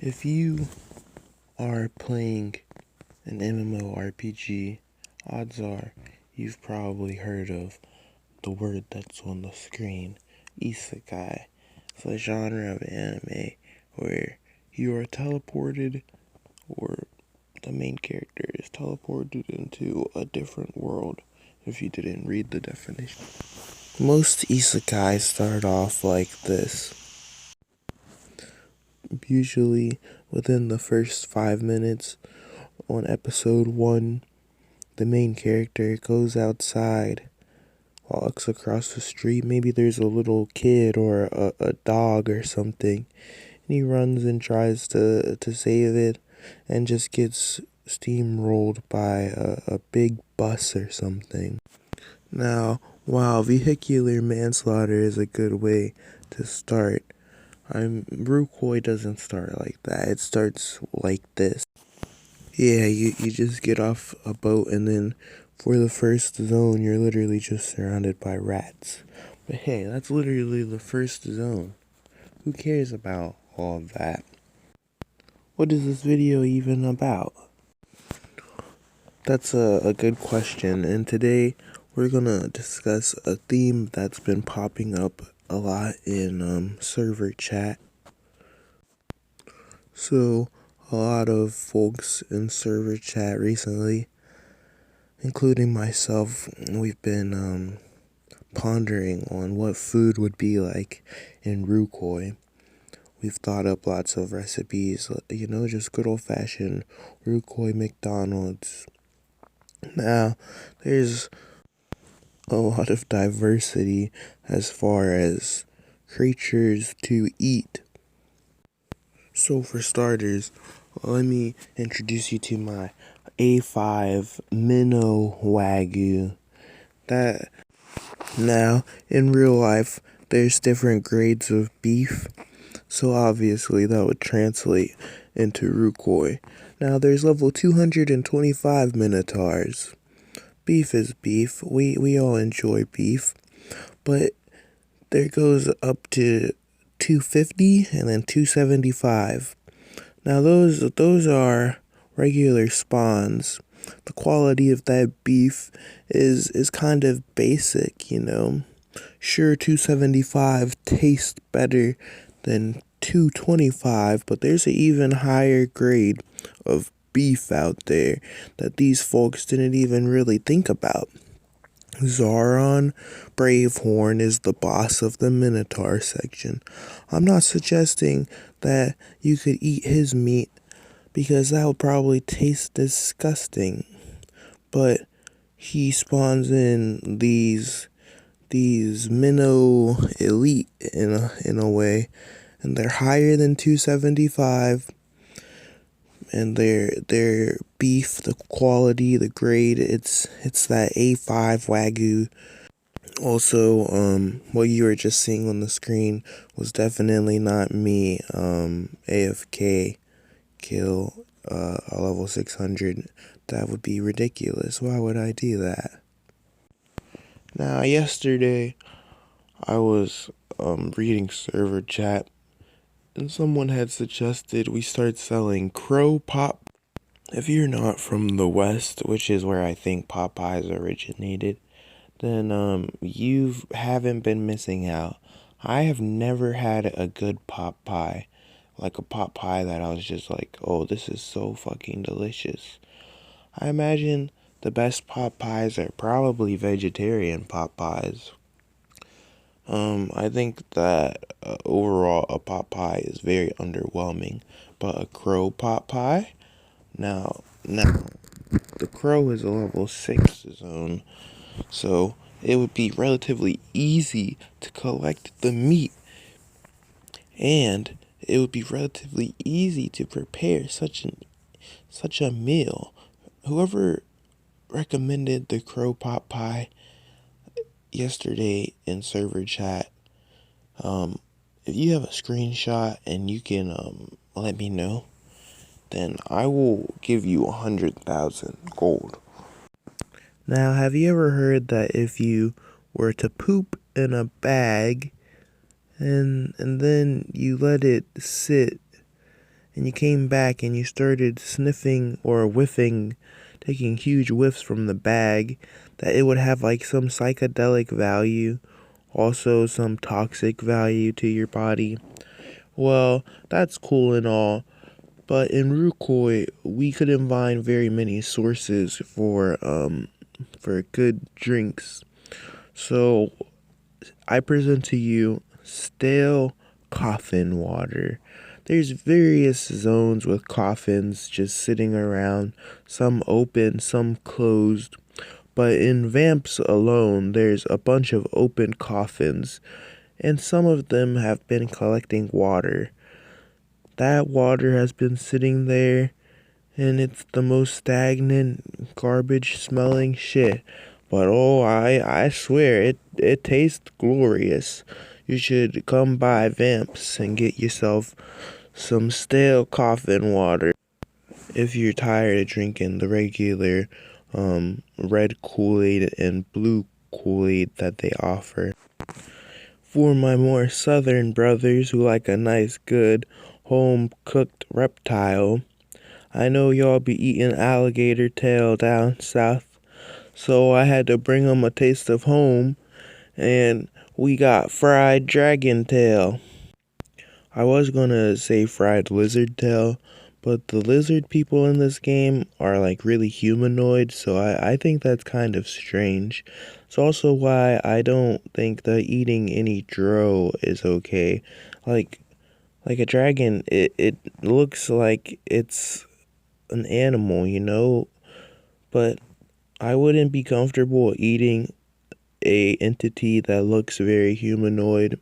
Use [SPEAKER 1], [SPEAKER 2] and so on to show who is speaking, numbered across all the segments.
[SPEAKER 1] If you are playing an MMORPG, odds are you've probably heard of the word that's on the screen, isekai. It's a genre of anime where you are teleported, or the main character is teleported into a different world, if you didn't read the definition. Most isekai start off like this. Usually within the first 5 minutes on episode 1, the main character goes outside, walks across the street. Maybe there's a little kid or a dog or something, and he runs and tries to save it, and just gets steamrolled by a big bus or something. Now, while vehicular manslaughter is a good way to start, Rucoy doesn't start like that. It starts like this. Yeah, you just get off a boat, and then for the first zone, you're literally just surrounded by rats. But hey, that's literally the first zone. Who cares about all of that? What is this video even about? That's a good question, and today we're gonna discuss a theme that's been popping up a lot in server chat. So, a lot of folks in server chat recently, including myself, we've been pondering on what food would be like in Rucoy. We've thought up lots of recipes, just good old-fashioned Rucoy McDonald's. Now, there's a lot of diversity as far as creatures to eat. So for starters, let me introduce you to my A5 Minnow Wagyu. Now, in real life, there's different grades of beef, so obviously that would translate into Rucoy. Now, there's level 225 Minotaurs. Beef is beef. We all enjoy beef, but there goes up to 250 and then 275. Now those are regular spawns. The quality of that beef is kind of basic, Sure, 275 tastes better than 225, but there's an even higher grade of beef out there that these folks didn't even really think about. Zoran Bravehorn is the boss of the Minotaur section. I'm not suggesting that you could eat his meat, because that would probably taste disgusting. But he spawns in these Minnow Elite in a way, and they're higher than 275. And their beef, the quality, the grade, it's that A5 Wagyu. Also, what you were just seeing on the screen was definitely not me. AFK kill a level 600. That would be ridiculous. Why would I do that? Now, yesterday I was reading server chat, and someone had suggested we start selling crow pop. If you're not from the West, which is where I think Popeyes originated, then you haven't been missing out. I have never had a good pot pie, like a pot pie that I was just like, oh, this is so fucking delicious. I imagine the best pot pies are probably vegetarian pot pies. I think that overall a pot pie is very underwhelming, but a crow pot pie? Now, the crow is a level 6 zone, so it would be relatively easy to collect the meat, and it would be relatively easy to prepare such a meal. Whoever recommended the crow pot pie yesterday in server chat, if you have a screenshot and you can let me know, then I will give you 100,000 gold. Now, have you ever heard that if you were to poop in a bag and then you let it sit and you came back and you started sniffing or whiffing, taking huge whiffs from the bag, that it would have like some psychedelic value, also some toxic value to your body. Well, that's cool and all, but in Rucoy, we couldn't find very many sources for good drinks. So I present to you stale coffin water. There's various zones with coffins just sitting around, some open, some closed. But in Vamps alone, there's a bunch of open coffins, and some of them have been collecting water. That water has been sitting there, and it's the most stagnant, garbage smelling shit. But oh, I swear, it tastes glorious. You should come by Vamps and get yourself some stale coffin water if you're tired of drinking the regular red Kool-Aid and blue Kool-Aid that they offer. For my more southern brothers who like a nice, good, home-cooked reptile, I know y'all be eating alligator tail down south, so I had to bring 'em a taste of home, and we got fried dragon tail. I was gonna say fried lizard tail, but the lizard people in this game are like really humanoid, so I think that's kind of strange. It's also why I don't think that eating any dro is okay. Like like a dragon, it looks like it's an animal, you know, but I wouldn't be comfortable eating a entity that looks very humanoid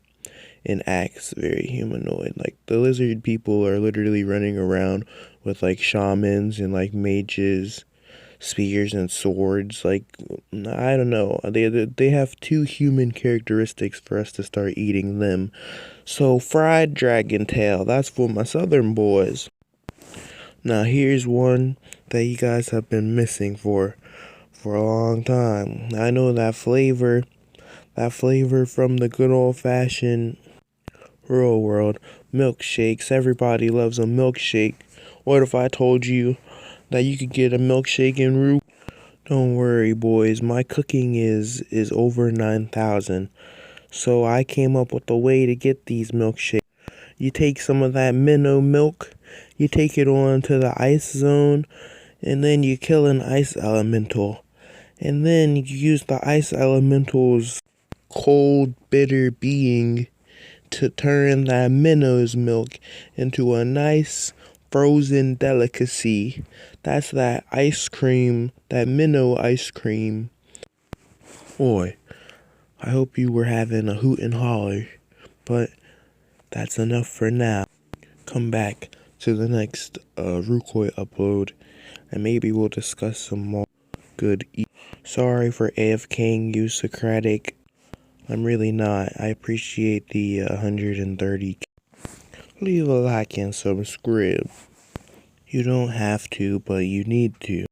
[SPEAKER 1] and acts very humanoid. Like the lizard people are literally running around with like shamans and like mages, spears and swords. Like I don't know. They have too human characteristics for us to start eating them. So fried dragon tail, that's for my southern boys. Now here's one that you guys have been missing for a long time. I know that flavor from the good old fashioned real world milkshakes. Everybody loves a milkshake. What if I told you that you could get a milkshake in Rue? Don't worry, boys. My cooking is over 9,000. So I came up with a way to get these milkshakes. You take some of that minnow milk, you take it on to the ice zone, and then you kill an ice elemental. And then you use the ice elemental's cold, bitter being to turn that minnow's milk into a nice frozen delicacy. That's that ice cream, that minnow ice cream. Boy, I hope you were having a hoot and holler, but that's enough for now. Come back to the next Rucoy upload, and maybe we'll discuss some more good Sorry for AFKing you, Socratic. I'm really not. I appreciate the 130. Leave a like and subscribe. You don't have to, but you need to.